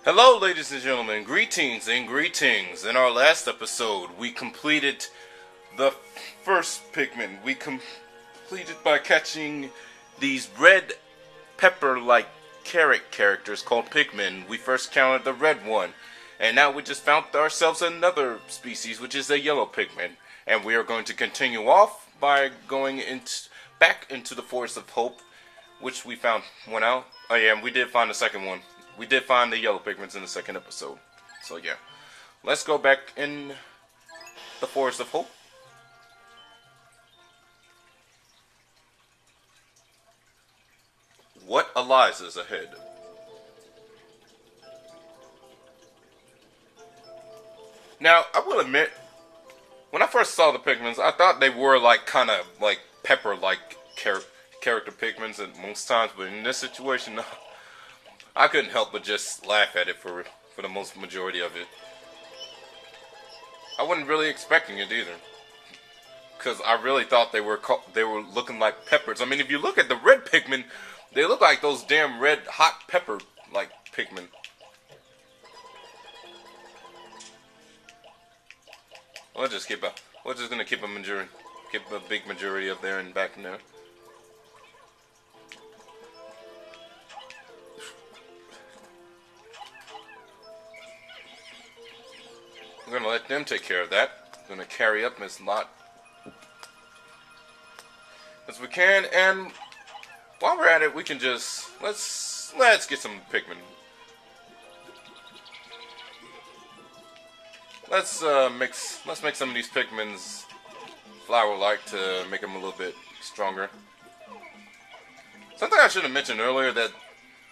Hello, ladies and gentlemen. Greetings and greetings. In our last episode, we completed the first Pikmin. We completed by catching these red pepper-like carrot characters called Pikmin. We first counted the red one, and now we just found ourselves another species, which is a yellow Pikmin. And we are going to continue off by going back into the Forest of Hope, which we found one out. Oh yeah, and we did find the second one. We did find the yellow Pikmins in the second episode. So yeah. Let's go back in the Forest of Hope. What lies is ahead? Now, I will admit, when I first saw the Pikmins, I thought they were kind of like pepper-like character Pikmins at most times, but in this situation, no. I couldn't help but just laugh at it for the most majority of it. I wasn't really expecting it either, because I really thought they were looking like peppers. I mean, if you look at the red Pikmin, they look like those damn red hot pepper like Pikmin. We're just gonna keep a big majority up there and back in there. I'm going to let them take care of that. I'm going to carry up as lot as we can, and while we're at it, we can just let's get some Pikmin. Let's make some of these Pikmins flower-like to make them a little bit stronger. Something I should have mentioned earlier, that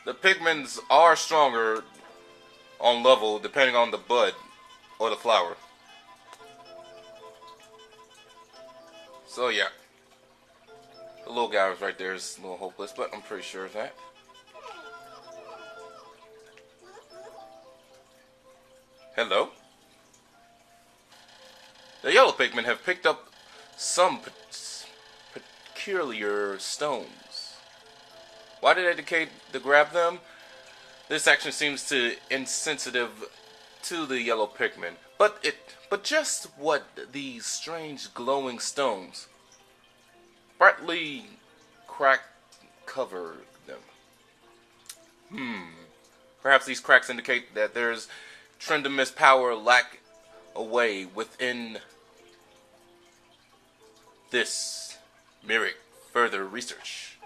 the Pikmins are stronger on level depending on the bud or the flower. So yeah, the little guy was right there is a little hopeless, but I'm pretty sure of that. Hello. The yellow Pikmin have picked up some peculiar stones. Why did I indicate to grab them? This action seems to insensitive to the yellow Pikmin, but just what these strange glowing stones brightly cover them. Perhaps these cracks indicate that there's tremendous power lack away within this. Merit further research.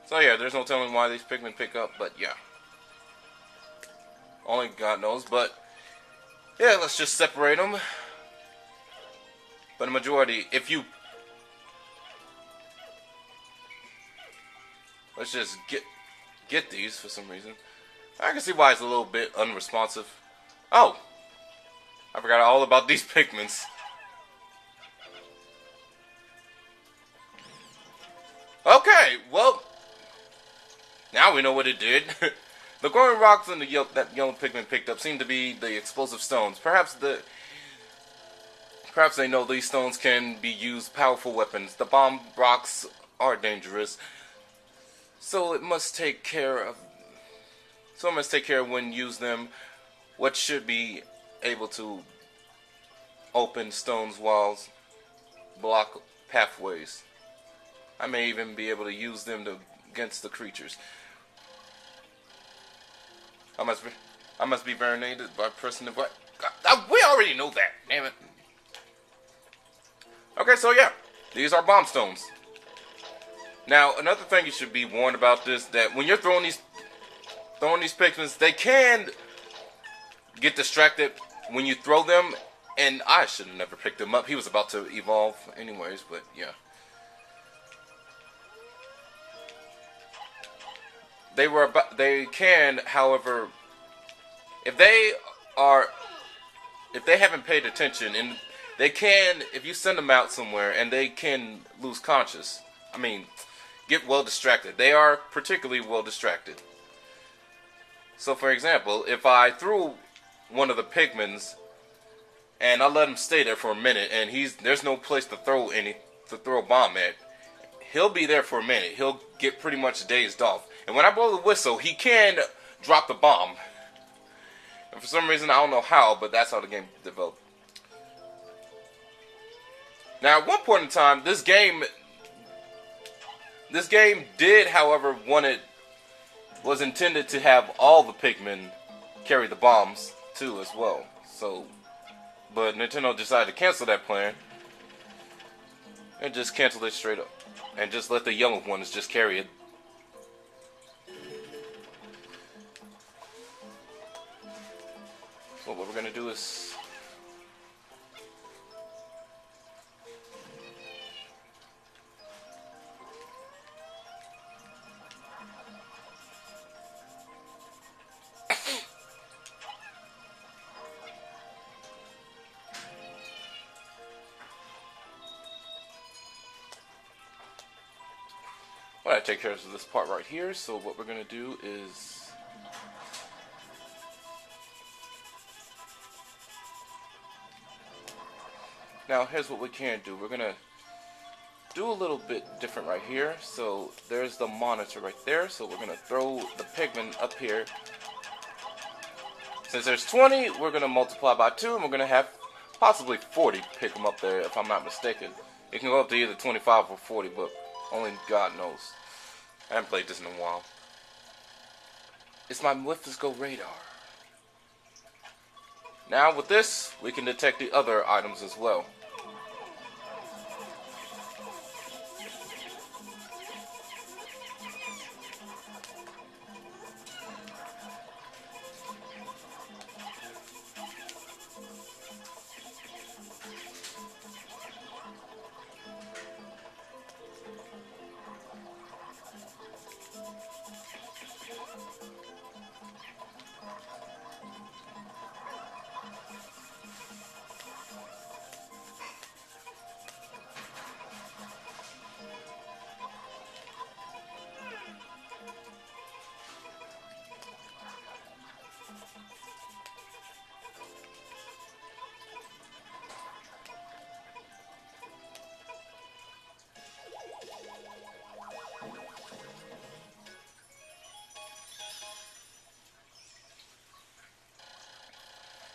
So yeah, there's no telling why these Pikmin pick up, but yeah. Only God knows, but yeah, let's just separate them. But the majority, let's just get these for some reason. I can see why it's a little bit unresponsive. Oh, I forgot all about these Pikmins. Okay, well, now we know what it did. The glowing rocks and that yellow Pikmin picked up seem to be the explosive stones. Perhaps they know these stones can be used powerful weapons. The bomb rocks are dangerous, so it must take care when use them. What should be able to open stones walls, block pathways. I may even be able to use them against the creatures. I must be variegated by person of what? We already know that. Damn it. Okay, so yeah, these are bomb stones. Now, another thing you should be warned about this, that when you're throwing these Pikmins, they can get distracted when you throw them, and I should have never picked him up. He was about to evolve anyways, but yeah. They can, however, if they haven't paid attention, and they can, if you send them out somewhere, and they can lose conscious. I mean, get well distracted. They are particularly well distracted. So, for example, if I threw one of the Pikmins and I let him stay there for a minute, and there's no place to throw a bomb at, he'll be there for a minute. He'll get pretty much dazed off. And when I blow the whistle, he can drop the bomb. And for some reason, I don't know how, but that's how the game developed. Now, at one point in time, this game did, however, was intended to have all the Pikmin carry the bombs too as well. So, but Nintendo decided to cancel that plan and just canceled it straight up, and just let the young ones just carry it. So what we're gonna do is I take care of this part right here. So what we're gonna do is now here's what we can do. We're gonna do a little bit different right here. So there's the monitor right there. So we're gonna throw the Pikmin up here. Since there's 20, we're gonna multiply by 2, and we're gonna have possibly 40 pick them up there, if I'm not mistaken. It can go up to either 25 or 40, but only God knows. I haven't played this in a while. It's my Mephisco radar. Now with this, we can detect the other items as well.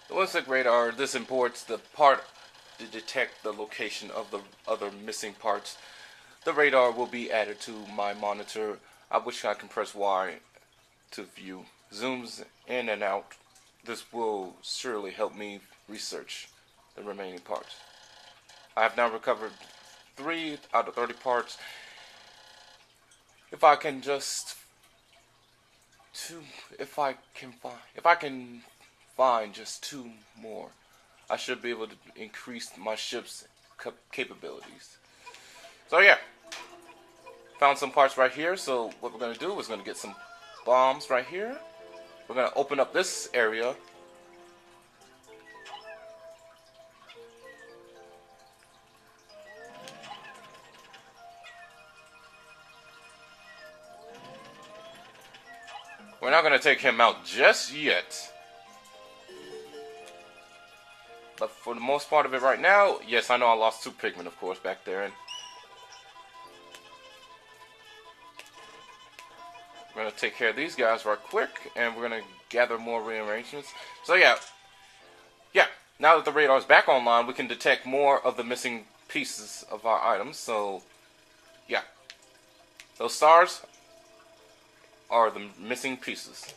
The One-Stick Radar, this imports the part to detect the location of the other missing parts. The radar will be added to my monitor, which I can press Y to view. Zooms in and out. This will surely help me research the remaining parts. I have now recovered 3 out of 30 parts. If I can find just 2 more, I should be able to increase my ship's capabilities. So yeah, found some parts right here. So what we're going to do is going to get some bombs right here. We're going to open up this area. We're not going to take him out just yet. But for the most part of it right now, yes, I know I lost 2 Pikmin, of course, back there. And we're going to take care of these guys right quick, and we're going to gather more rearrangements. So yeah, now that the radar is back online, we can detect more of the missing pieces of our items. So yeah, those stars are the missing pieces.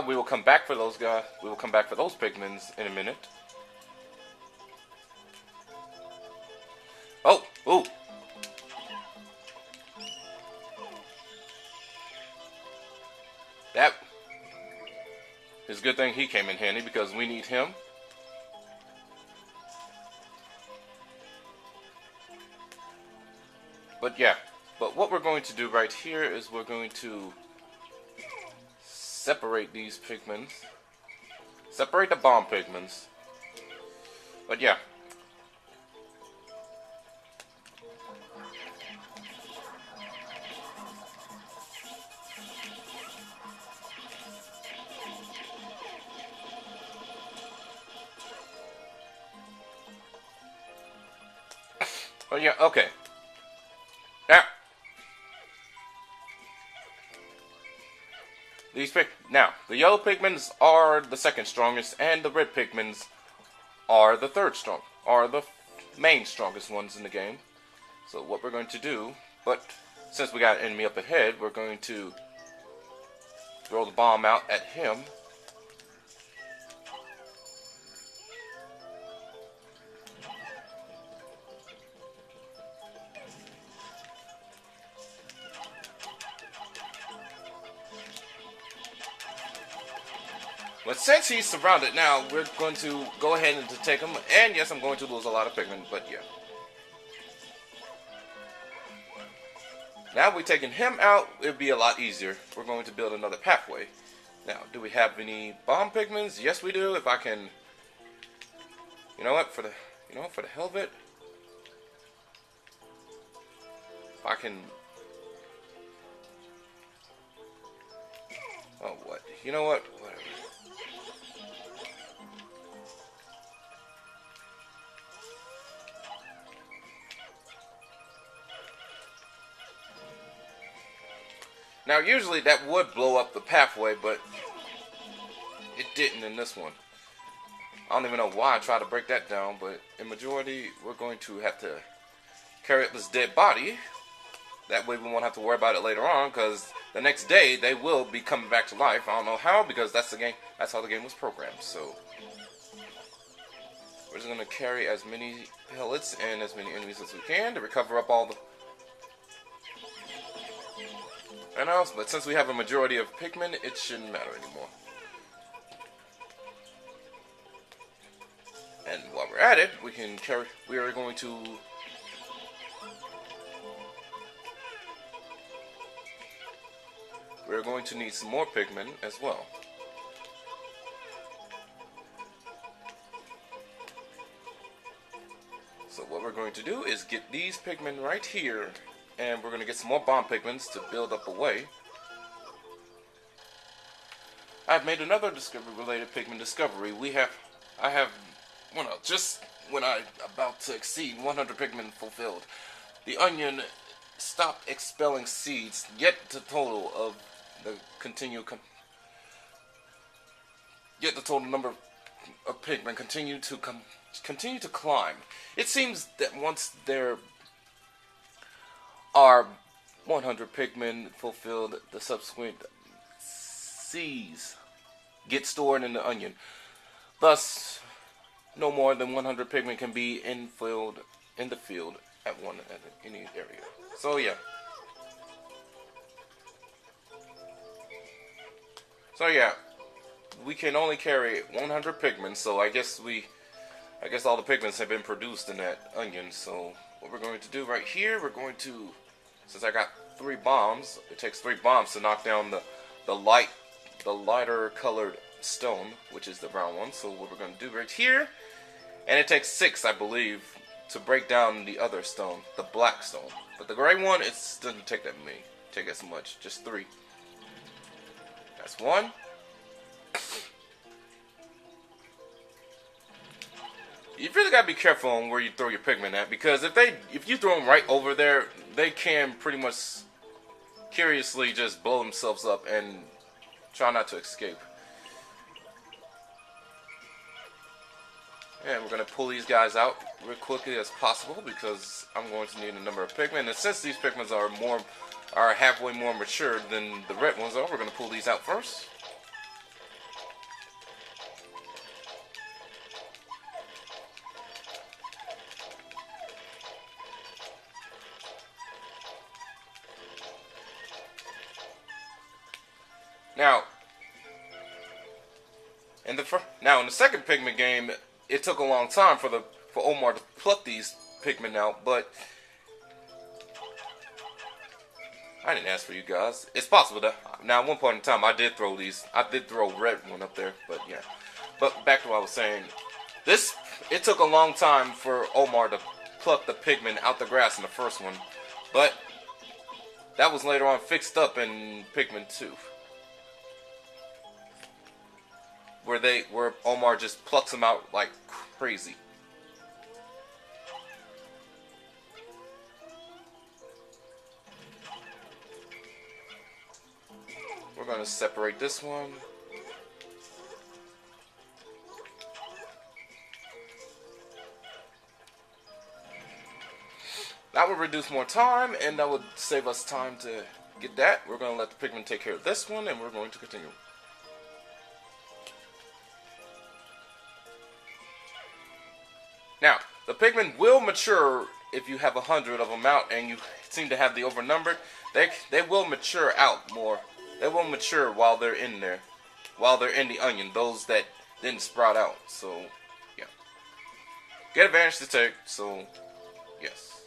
We will come back for those guys. We will come back for those Pikmins in a minute. Oh, ooh. That is a good thing he came in handy because we need him. But yeah, what we're going to do right here is we're going to separate these Pikmins. Separate the bomb Pikmins. But yeah. Oh yeah, okay. Now, Now, the yellow Pikmins are the second strongest, and the red Pikmins are the main strongest ones in the game. So what we're going to do, but since we got an enemy up ahead, we're going to throw the bomb out at him. But since he's surrounded now, we're going to go ahead and take him. And yes, I'm going to lose a lot of Pikmin, but yeah. Now we're taking him out, it'll be a lot easier. We're going to build another pathway. Now, do we have any bomb Pikmins? Yes, we do. If I can, you know what? For the hell of it, if I can. Oh, what? You know what? Whatever. Now, usually that would blow up the pathway, but it didn't in this one. I don't even know why I tried to break that down, but in majority, we're going to have to carry up this dead body. That way we won't have to worry about it later on, because the next day they will be coming back to life. I don't know how, because that's the game. That's how the game was programmed. So we're just going to carry as many pellets and as many enemies as we can to recover up all the... but since we have a majority of Pikmin, it shouldn't matter anymore. And while we're at it, we are going to need some more Pikmin as well. So what we're going to do is get these Pikmin right here. And we're going to get some more bomb Pikmins to build up a way. I've made another discovery-related Pikmin discovery. Just when I'm about to exceed 100 Pikmin fulfilled, the onion stopped expelling seeds, yet the total number of Pikmin continue to climb. It seems that once there are 100 Pikmin fulfilled, the subsequent seeds get stored in the onion. Thus, no more than 100 Pikmin can be in the field at any area. So yeah. We can only carry 100 Pikmin. So I guess all the Pikmins have been produced in that onion. So what we're going to do right here, since I got 3 bombs, it takes 3 bombs to knock down the lighter colored stone, which is the brown one. So what we're going to do right here, and it takes 6, I believe, to break down the other stone, the black stone. But the gray one, it doesn't take that many, take as much, just 3. That's 1. You really gotta be careful on where you throw your Pikmin at, because if you throw them right over there, they can pretty much curiously just blow themselves up and try not to escape. And we're gonna pull these guys out real quickly as possible, because I'm going to need a number of Pikmin. And since these Pikmin are halfway more mature than the red ones are, we're gonna pull these out first. Now, in the second Pikmin game, it took a long time for Omar to pluck these Pikmin out, but I didn't ask for you guys. It's possible that now at one point in time I did throw a red one up there, but yeah. But back to what I was saying. It took a long time for Omar to pluck the Pikmin out the grass in the first one, but that was later on fixed up in Pikmin 2. Where Omar just plucks them out like crazy. We're We're going to separate this one. That would reduce more time, and that would save us time to get that. We're going to let the Pikmin take care of this one, and we're going to continue. Now, the Pikmin will mature if you have 100 of them out, and you seem to have the overnumbered. They will mature out more. They will mature while they're in there, while they're in the onion. Those that didn't sprout out. So, yeah. Get advantage to take. So, yes.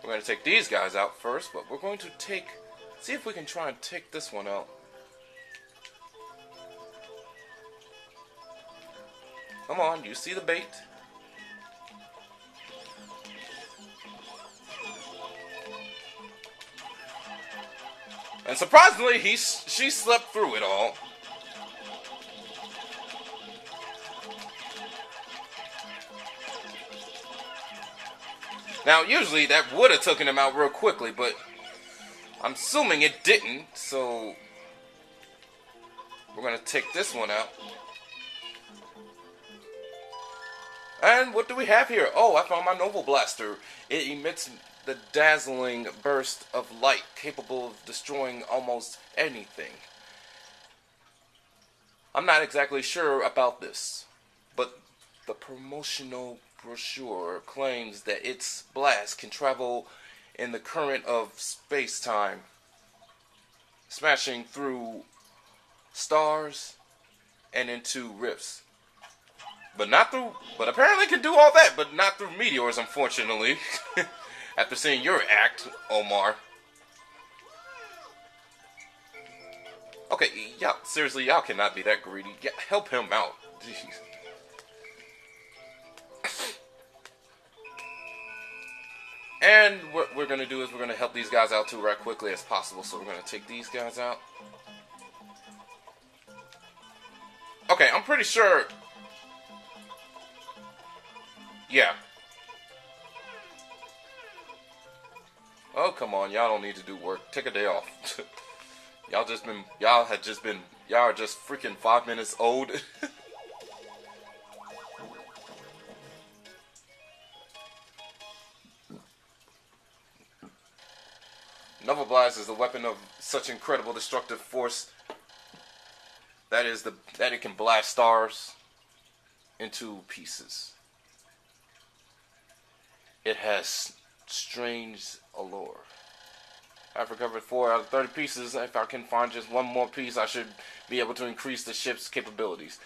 We're going to take these guys out first, but we're going to see if we can try and take this one out. Come on, you see the bait? And surprisingly, she slept through it all. Now, usually that would have taken him out real quickly, but I'm assuming it didn't, so we're going to take this one out. And what do we have here? Oh, I found my Noble Blaster. It emits the dazzling burst of light capable of destroying almost anything. I'm not exactly sure about this, but the promotional brochure claims that its blast can travel in the current of space-time, smashing through stars and into rifts. But apparently can do all that, but not through meteors, unfortunately. After seeing your act, Omar. Okay, y'all, seriously, y'all cannot be that greedy. Yeah, help him out. Jeez. And what we're going to do is we're going to help these guys out too right quickly as possible. So we're going to take these guys out. Okay, I'm pretty sure. Yeah. Oh, come on. Y'all don't need to do work. Take a day off. Y'all are just freaking 5 minutes old. Nova Blast is a weapon of such incredible destructive force that it can blast stars into pieces. It has strange allure. I've recovered 4 out of 30 pieces. If I can find just one more piece, I should be able to increase the ship's capabilities.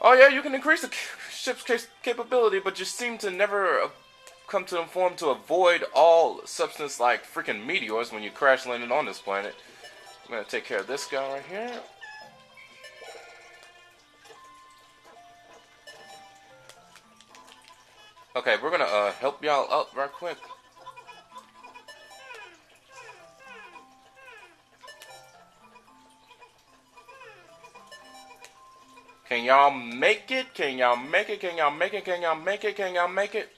Oh yeah, you can increase the ship's capability, but you seem to never come to inform to avoid all substance like freaking meteors when you crash landing on this planet. I'm gonna take care of this guy right here. Okay, we're gonna help y'all out right quick. Can y'all make it? Can y'all make it? Can y'all make it? Can y'all make it? Can y'all make it?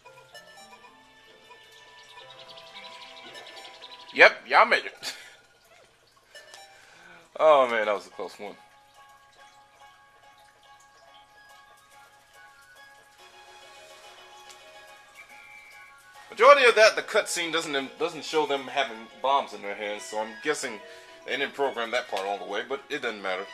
Yep, y'all made it. Oh man, that was a close one. Majority of that, the cutscene doesn't show them having bombs in their hands, so I'm guessing they didn't program that part all the way, but it doesn't matter.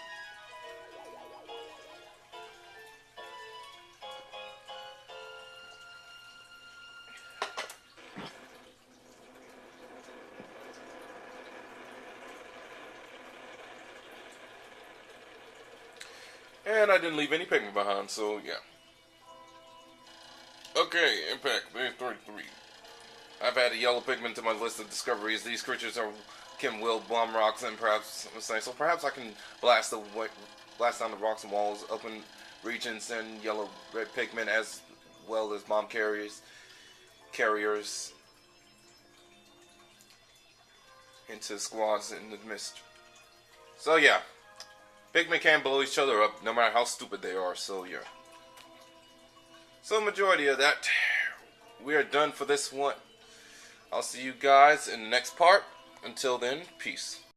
And I didn't leave any Pikmin behind, so yeah. Okay, Impact, Base 33. I've added yellow Pikmin to my list of discoveries. These creatures can wield bomb rocks and perhaps I can blast down the rocks and walls, open regions, and yellow red Pikmin as well as bomb carriers into squads in the mist. So yeah, Pikmin can blow each other up no matter how stupid they are. So yeah. So majority of that, we are done for this one. I'll see you guys in the next part. Until then, peace.